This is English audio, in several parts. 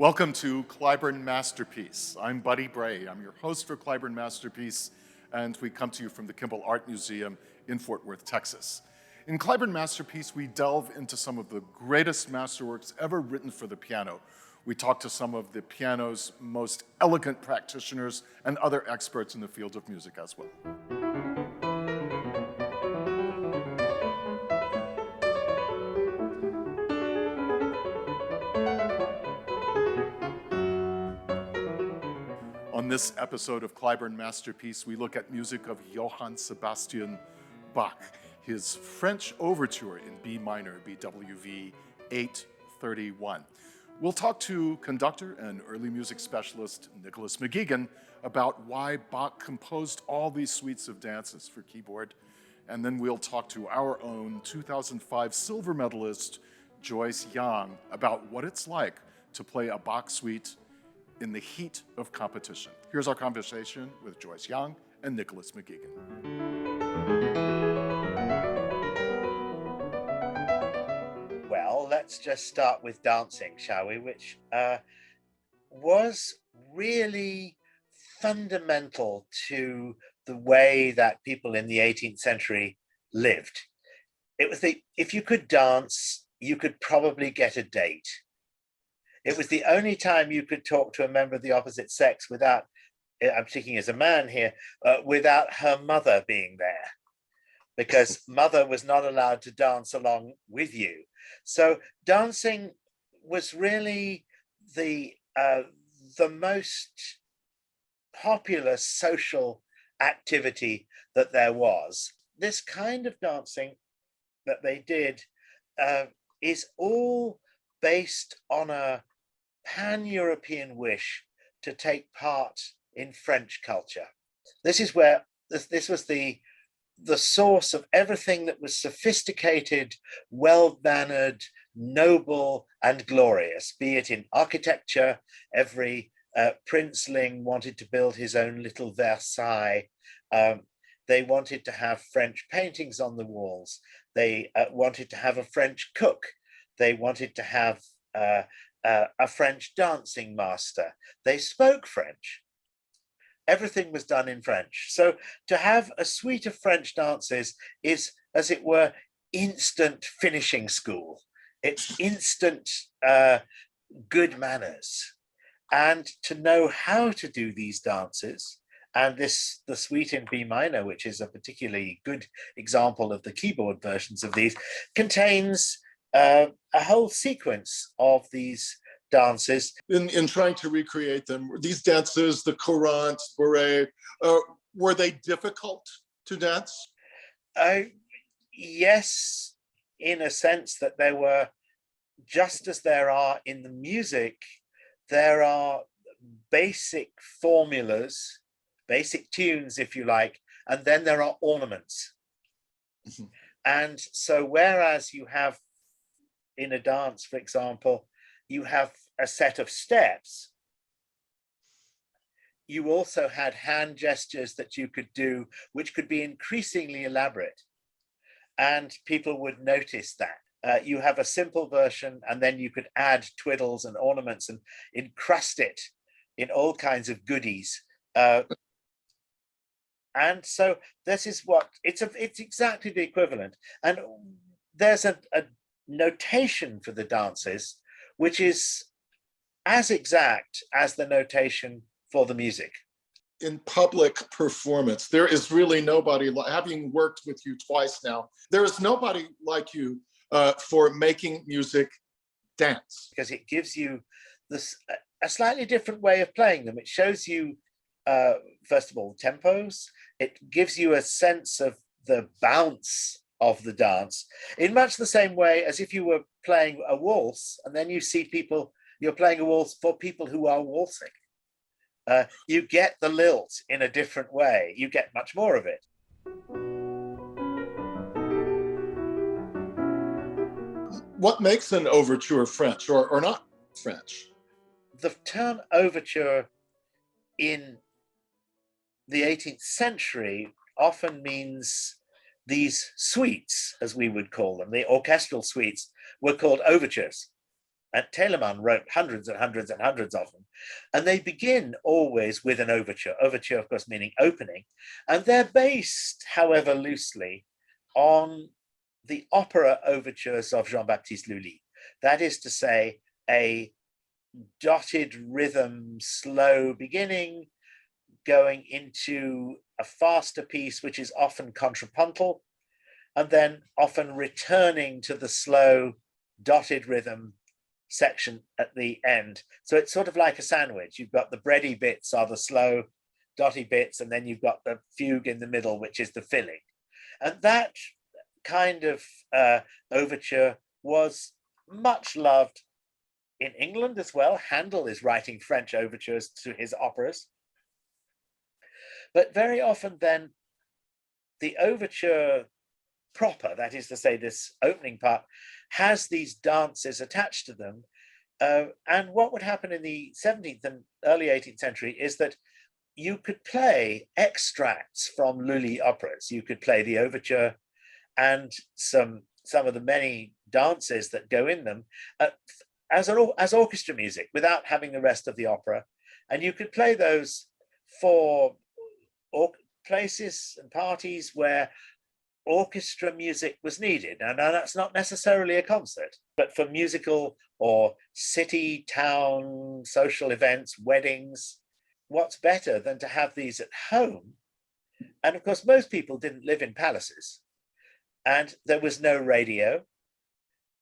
Welcome to Cliburn Masterpiece. I'm Buddy Bray. I'm your host for Cliburn Masterpiece, and we come to you from the Kimball Art Museum in Fort Worth, Texas. In Cliburn Masterpiece, we delve into some of the greatest masterworks ever written for the piano. We talk to some of the piano's most elegant practitioners and other experts in the field of music as well. On this episode of Cliburn Masterpiece, we look at music of Johann Sebastian Bach, his French Overture in B minor, BWV 831. We'll talk to conductor and early music specialist Nicholas McGegan about why Bach composed all these suites of dances for keyboard, and then we'll talk to our own 2005 Silver Medalist Joyce Yang about what it's like to play a Bach suite in the heat of competition. Here's our conversation with Joyce Yang and Nicholas McGegan. Well, let's just start with dancing, shall we? Which was really fundamental to the way that people in the 18th century lived. It was if you could dance, you could probably get a date. It was the only time you could talk to a member of the opposite sex without, I'm speaking as a man here, without her mother being there, because mother was not allowed to dance along with you. So dancing was really the most popular social activity that there was. This kind of dancing that they did is all based on a pan-European wish to take part in French culture. This is where this was the source of everything that was sophisticated, well-mannered, noble, and glorious, be it in architecture. Every princeling wanted to build his own little Versailles. They wanted to have French paintings on the walls. They wanted to have a French cook. They wanted to have a French dancing master. They spoke French. Everything was done in French. So to have a suite of French dances is, as it were, instant finishing school. It's instant good manners. And to know how to do these dances, and the suite in B minor, which is a particularly good example of the keyboard versions of these, contains a whole sequence of these dances. In trying to recreate them, these dances, the courant, bourrée, were they difficult to dance? Yes, in a sense that there were, just as there are in the music, there are basic formulas, basic tunes, if you like, and then there are ornaments. Mm-hmm. And so whereas you have in a dance, for example, you have a set of steps, you also had hand gestures that you could do, which could be increasingly elaborate. And people would notice that. You have a simple version, and then you could add twiddles and ornaments and encrust it in all kinds of goodies. And so this is what, it's exactly the equivalent. And there's a notation for the dances, which is as exact as the notation for the music. In public performance, there is really nobody, having worked with you twice now, there is nobody like you for making music dance. Because it gives you a slightly different way of playing them. It shows you, first of all, tempos. It gives you a sense of the bounce of the dance in much the same way as if you were playing a waltz and then you see people, you're playing a waltz for people who are waltzing. You get the lilt in a different way. You get much more of it. What makes an overture French or not French? The term overture in the 18th century often means these suites, as we would call them, the orchestral suites, were called overtures. And Telemann wrote hundreds and hundreds and hundreds of them. And they begin always with an overture. Overture, of course, meaning opening. And they're based, however loosely, on the opera overtures of Jean-Baptiste Lully. That is to say, a dotted rhythm, slow beginning, going into a faster piece, which is often contrapuntal, and then often returning to the slow dotted rhythm section at the end. So it's sort of like a sandwich. You've got the bready bits are the slow dotty bits, and then you've got the fugue in the middle, which is the filling. And that kind of overture was much loved in England as well. Handel is writing French overtures to his operas. But very often then, the overture proper, that is to say, this opening part, has these dances attached to them. And what would happen in the 17th and early 18th century is that you could play extracts from Lully operas. You could play the overture and some of the many dances that go in them as orchestra music without having the rest of the opera. And you could play those for places and parties where orchestra music was needed. And that's not necessarily a concert, but for musical or city, town, social events, weddings, what's better than to have these at home? And of course, most people didn't live in palaces, and there was no radio.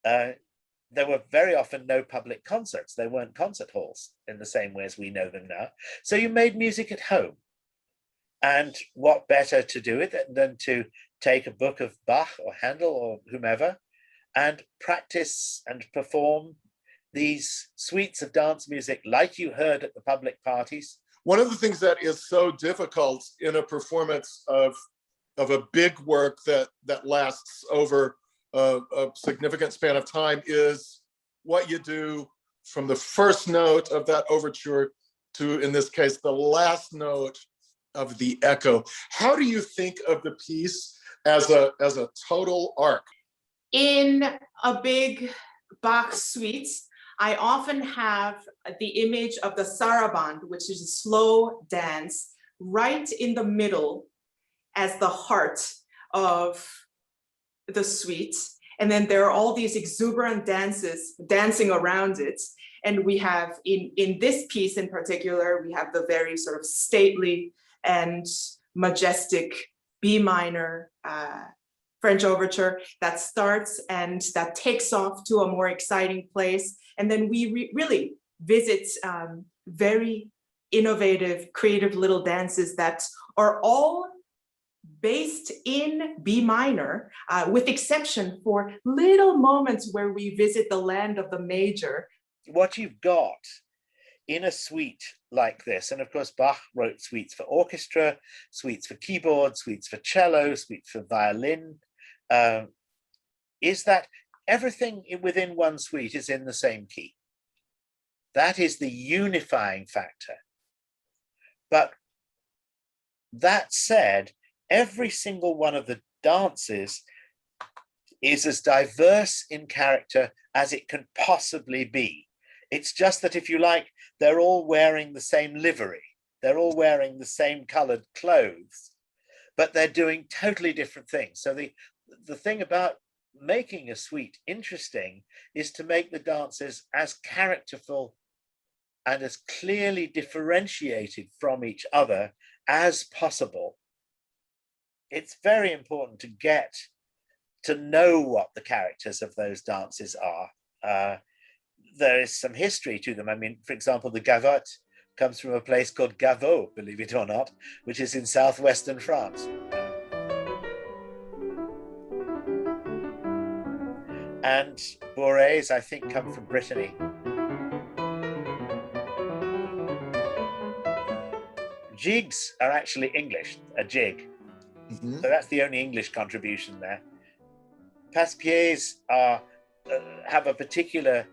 There were very often no public concerts. There weren't concert halls in the same way as we know them now. So you made music at home. And what better to do it than to take a book of Bach or Handel or whomever and practice and perform these suites of dance music like you heard at the public parties. One of the things that is so difficult in a performance of a big work that lasts over a significant span of time is what you do from the first note of that overture to, in this case, the last note of the echo. How do you think of the piece as a total arc? In a big Bach suite, I often have the image of the saraband, which is a slow dance, right in the middle as the heart of the suite. And then there are all these exuberant dances dancing around it. And we have, in this piece in particular, we have the very sort of stately and majestic B minor French overture that starts and that takes off to a more exciting place. And then we really visit very innovative, creative little dances that are all based in B minor, with exception for little moments where we visit the land of the major. What you've got in a suite like this, and of course Bach wrote suites for orchestra, suites for keyboard, suites for cello, suites for violin, is that everything within one suite is in the same key. That is the unifying factor. But that said, every single one of the dances is as diverse in character as it can possibly be. It's just that, if you like, they're all wearing the same livery. They're all wearing the same colored clothes, but they're doing totally different things. So the thing about making a suite interesting is to make the dances as characterful and as clearly differentiated from each other as possible. It's very important to get to know what the characters of those dances are. There is some history to them. I mean, for example, the gavotte comes from a place called Gavot, believe it or not, which is in southwestern France. And bourrées, I think, come from Brittany. Jigs are actually English, a jig. Mm-hmm. So that's the only English contribution there. Passe-pieds have a particular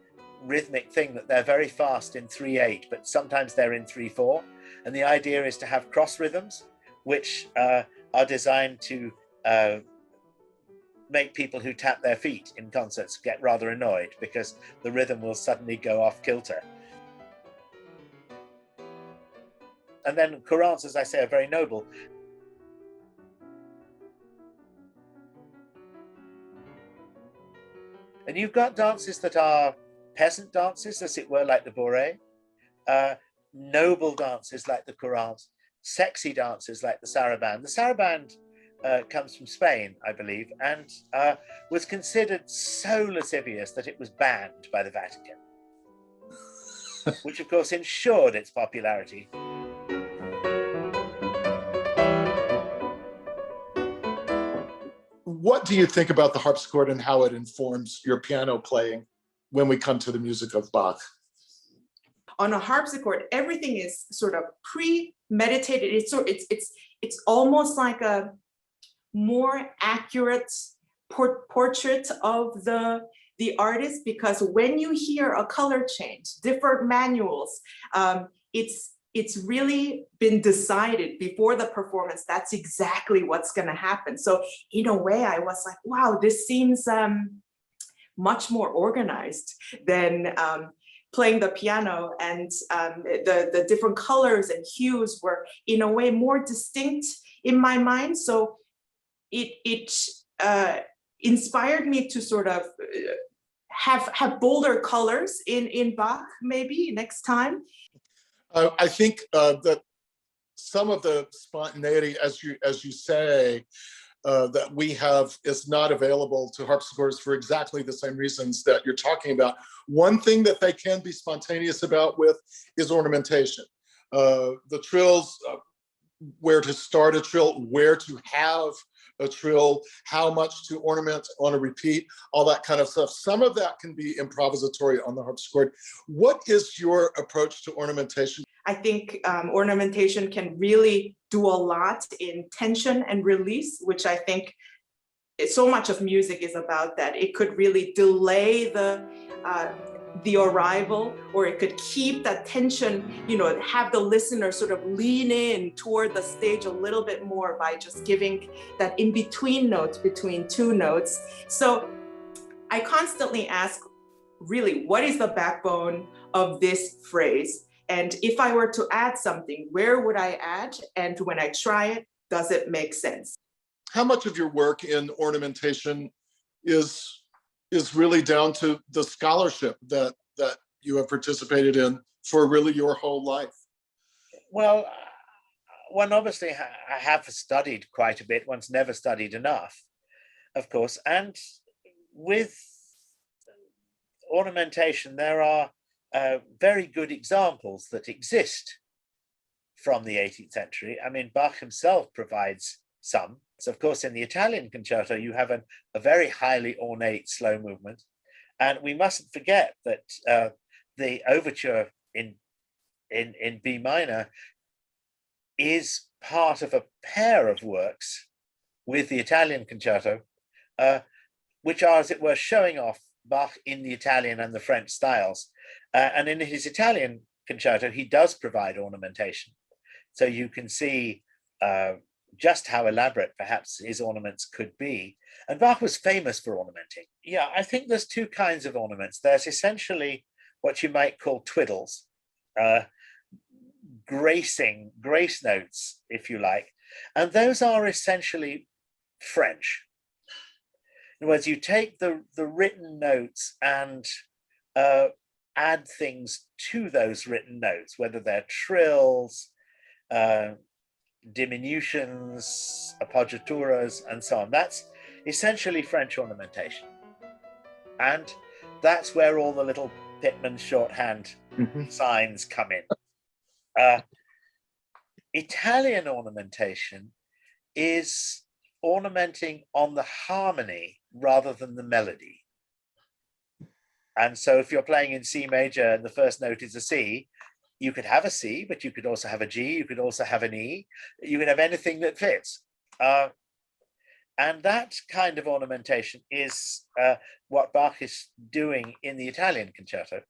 rhythmic thing that they're very fast in 3/8, but sometimes they're in 3/4. And the idea is to have cross rhythms, which are designed to make people who tap their feet in concerts get rather annoyed because the rhythm will suddenly go off kilter. And then chorales, as I say, are very noble. And you've got dances that are peasant dances, as it were, like the bourrée, noble dances like the chorales, sexy dances like the saraband. The saraband comes from Spain, I believe, and was considered so lascivious that it was banned by the Vatican, which of course ensured its popularity. What do you think about the harpsichord and how it informs your piano playing when we come to the music of Bach? On a harpsichord, everything is sort of premeditated. It's almost like a more accurate portrait of the artist, because when you hear a color change, different manuals, it's really been decided before the performance. That's exactly what's going to happen. So in a way, I was like, wow, this seems much more organized than playing the piano, and the different colors and hues were in a way more distinct in my mind. So it inspired me to sort of have bolder colors in Bach maybe next time. I think that some of the spontaneity, as you say, that we have is not available to harpsichords for exactly the same reasons that you're talking about. One thing that they can be spontaneous about with is ornamentation. The trills, where to start a trill, where to have a trill, how much to ornament on a repeat, all that kind of stuff. Some of that can be improvisatory on the harpsichord. What is your approach to ornamentation? I think ornamentation can really do a lot in tension and release, which I think so much of music is about that. It could really delay the arrival, or it could keep that tension, have the listener sort of lean in toward the stage a little bit more by just giving that in-between note between two notes. So I constantly ask, really, what is the backbone of this phrase? And if I were to add something, where would I add? And when I try it, does it make sense? How much of your work in ornamentation is really down to the scholarship that you have participated in for really your whole life? Well, one obviously I have studied quite a bit. One's never studied enough, of course. And with ornamentation, there are very good examples that exist from the 18th century. I mean, Bach himself provides some. So of course, in the Italian concerto, you have a very highly ornate slow movement. And we mustn't forget that the overture in B minor is part of a pair of works with the Italian concerto, which are, as it were, showing off Bach in the Italian and the French styles. And in his Italian concerto, he does provide ornamentation. So you can see just how elaborate perhaps his ornaments could be. And Bach was famous for ornamenting. Yeah, I think there's two kinds of ornaments. There's essentially what you might call twiddles, grace notes, if you like. And those are essentially French. In other words, you take the written notes and add things to those written notes, whether they're trills, diminutions, appoggiaturas, and so on. That's essentially French ornamentation. And that's where all the little Pittman shorthand signs come in. Italian ornamentation is ornamenting on the harmony rather than the melody. And so if you're playing in C major and the first note is a C, you could have a C, but you could also have a G, you could also have an E, you could have anything that fits. And that kind of ornamentation is what Bach is doing in the Italian concerto.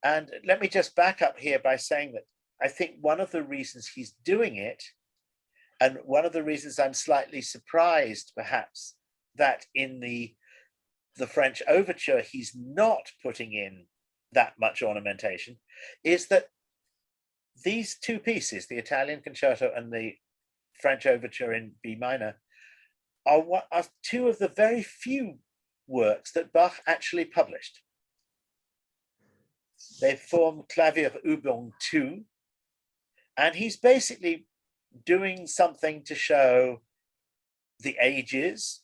And let me just back up here by saying that I think one of the reasons he's doing it, and one of the reasons I'm slightly surprised perhaps that in the French overture he's not putting in that much ornamentation is that these two pieces, the Italian concerto and the French overture in B minor, are two of the very few works that Bach actually published. They form Klavierübung 2, and he's basically doing something to show the ages,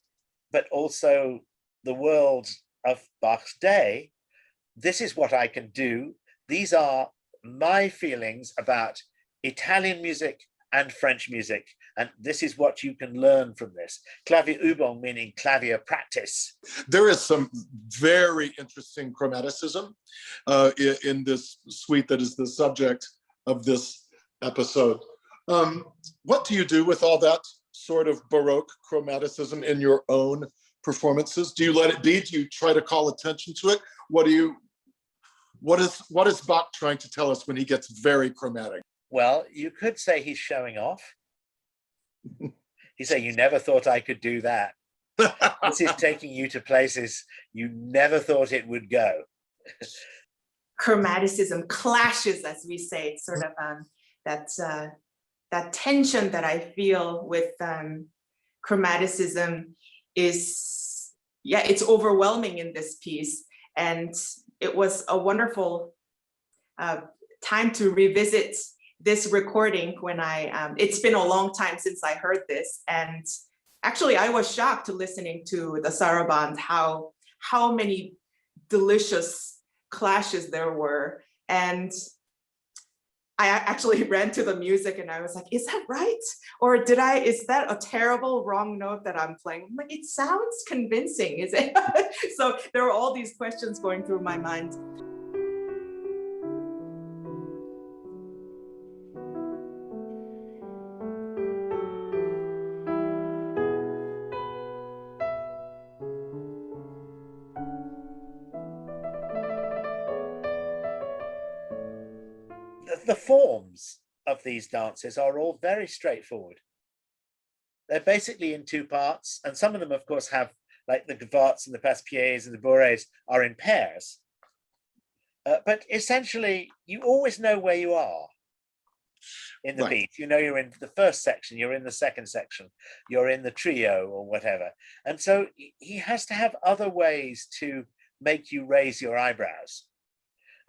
but also the world of Bach's day. This is what I can do. These are my feelings about Italian music and French music, and this is what you can learn from this. Klavierübung meaning clavier practice. There is some very interesting chromaticism in this suite that is the subject of this episode. What do you do with all that sort of Baroque chromaticism in your own performances? Do you let it be? Do you try to call attention to it? What is Bach trying to tell us when he gets very chromatic? Well, you could say he's showing off. He said, "You never thought I could do that. This is taking you to places you never thought it would go." Chromaticism clashes, as we say, sort of that tension that I feel with chromaticism is, yeah, it's overwhelming in this piece. And it was a wonderful time to revisit this recording when it's been a long time since I heard this. And actually I was shocked listening to the Saraband, how many delicious clashes there were. And I actually ran to the music and I was like, is that right? Or is that a terrible wrong note that I'm playing? I'm like, it sounds convincing, is it? So there were all these questions going through my mind. The forms of these dances are all very straightforward. They're basically in two parts, and some of them, of course, have, like the gavottes and the passe-pieds and the bourrées are in pairs. But essentially, you always know where you are in the beat. You know you're in the first section, you're in the second section, you're in the trio or whatever. And so he has to have other ways to make you raise your eyebrows.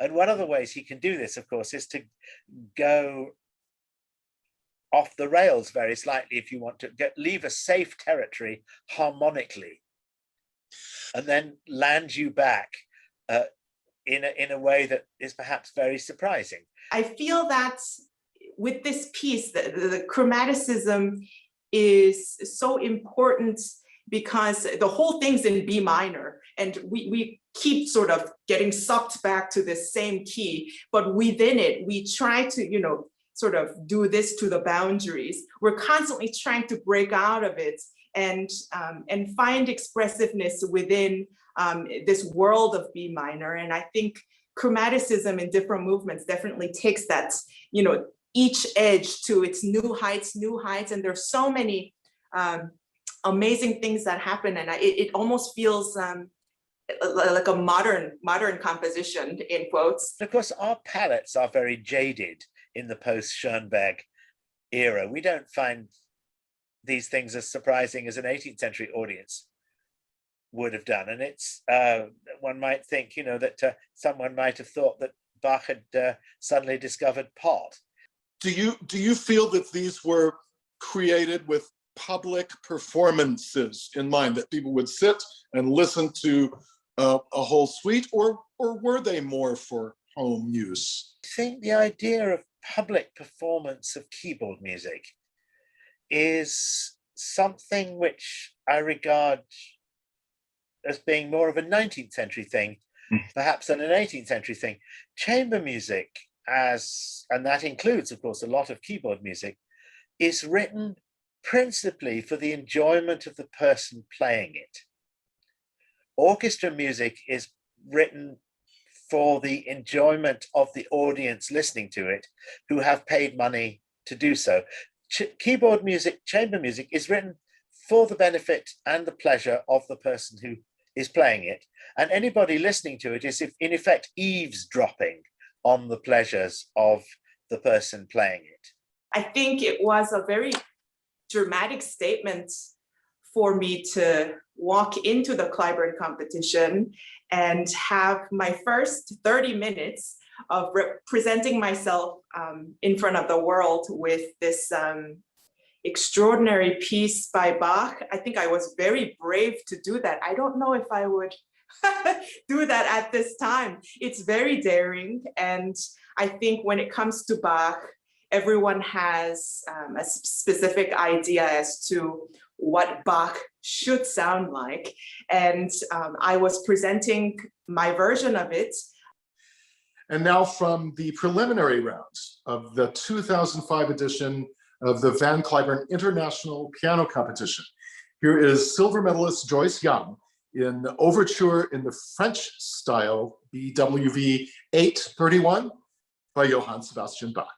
And one of the ways he can do this, of course, is to go off the rails very slightly if you want to leave a safe territory harmonically, and then land you back in a way that is perhaps very surprising. I feel that with this piece, the chromaticism is so important because the whole thing's in B minor, and we keep sort of getting sucked back to this same key, but within it, we try to, sort of do this to the boundaries. We're constantly trying to break out of it and find expressiveness within this world of B minor. And I think chromaticism in different movements definitely takes that, each edge to its new heights, and there's so many amazing things that happen, and it almost feels like a modern composition, in quotes. Of course, our palates are very jaded in the post-Schoenberg era. We don't find these things as surprising as an 18th century audience would have done. And it's, one might think, that someone might have thought that Bach had suddenly discovered pot. Do you feel that these were created with public performances in mind, that people would sit and listen to a whole suite, or were they more for home use? I think the idea of public performance of keyboard music is something which I regard as being more of a 19th century thing, perhaps than an 18th century thing. Chamber music, and that includes, of course, a lot of keyboard music, is written principally for the enjoyment of the person playing it. Orchestra music is written for the enjoyment of the audience listening to it, who have paid money to do so. Keyboard music, chamber music, is written for the benefit and the pleasure of the person who is playing it. And anybody listening to it is, in effect, eavesdropping on the pleasures of the person playing it. I think it was a very dramatic statement for me to walk into the Cliburn competition and have my first 30 minutes of presenting myself in front of the world with this extraordinary piece by Bach. I think I was very brave to do that. I don't know if I would do that at this time. It's very daring. And I think when it comes to Bach, everyone has a specific idea as to what Bach should sound like. And I was presenting my version of it. And now from the preliminary rounds of the 2005 edition of the Van Cliburn International Piano Competition. Here is Silver Medalist Joyce Yang in Overture in the French style, BWV 831 by Johann Sebastian Bach.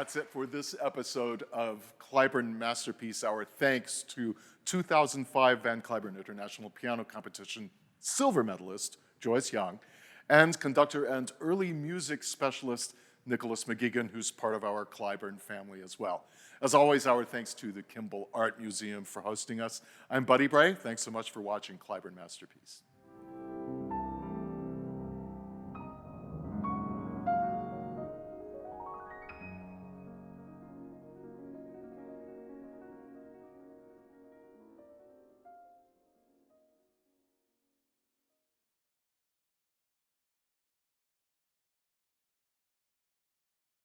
That's it for this episode of Cliburn Masterpiece. Our thanks to 2005 Van Cliburn International Piano Competition Silver Medalist Joyce Yang and conductor and early music specialist Nicholas McGegan, who's part of our Cliburn family as well. As always, our thanks to the Kimball Art Museum for hosting us. I'm Buddy Bray. Thanks so much for watching Cliburn Masterpiece.